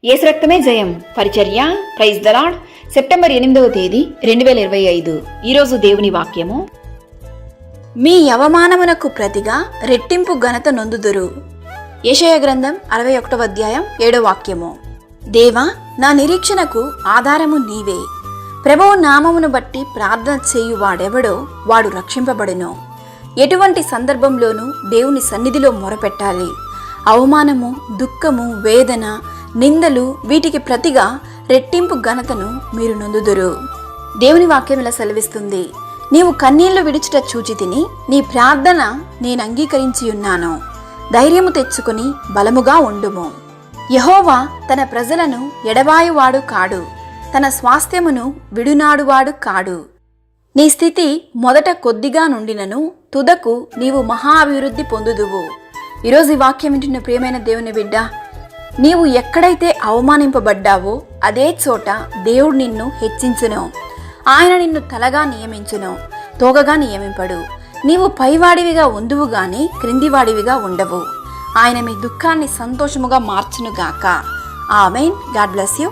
యేసు రక్తమే జయం పరిచర్య ప్రైజ్ ద లార్డ్. సెప్టెంబర్ 8వ తేదీ 2025. ఈరోజు దేవుని వాక్యము. మీ అవమానమునకు ప్రతిగా రెట్టింపు ఘనత నొందుదురు. యెషయా గ్రంథం 61వ అధ్యాయం 7వ వాక్యము. దేవా, నా నిరీక్షణకు ఆధారము నీవే. ప్రభువు నామమును బట్టి ప్రార్థన చేయువాడెవడో వాడు రక్షింపబడును. ఎటువంటి సందర్భంలోనూ దేవుని సన్నిధిలో మొరపెట్టాలి. అవమానము, దుఃఖము, వేదన, నిందలు వీటికి ప్రతిగా రెట్టింపు ఘనతను మీరు నొందుదురు. దేవుని వాక్యం ఇలా సెలవిస్తుంది. నీవు కన్నీళ్లు విడిచుట చూచి తిని నీ ప్రార్థన నేను అంగీకరించి ఉన్నాను. ధైర్యము తెచ్చుకుని బలముగా ఉండుము. యెహోవా తన ప్రజలను ఎడబాయువాడు కాడు, తన స్వాస్థ్యమును విడునాడువాడు కాడు. నీ స్థితి మొదట కొద్దిగా నుండినను తుదకు నీవు మహా అభివృద్ధి పొందుదువు. ఈరోజు ఈ వాక్యం వింటున్న ప్రియమైన దేవుని బిడ్డ, నీవు ఎక్కడైతే అవమానింపబడ్డావో అదే చోట దేవుడు నిన్ను హెచ్చించును. ఆయన నిన్ను తలగా నియమించును, తోగగా నియమింపడు. నీవు పైవాడివిగా ఉందువు గాని క్రిందివాడివిగా ఉండవు. ఆయన మీ దుఃఖాన్ని సంతోషముగా మార్చునుగాక. ఆమేన్. God bless you.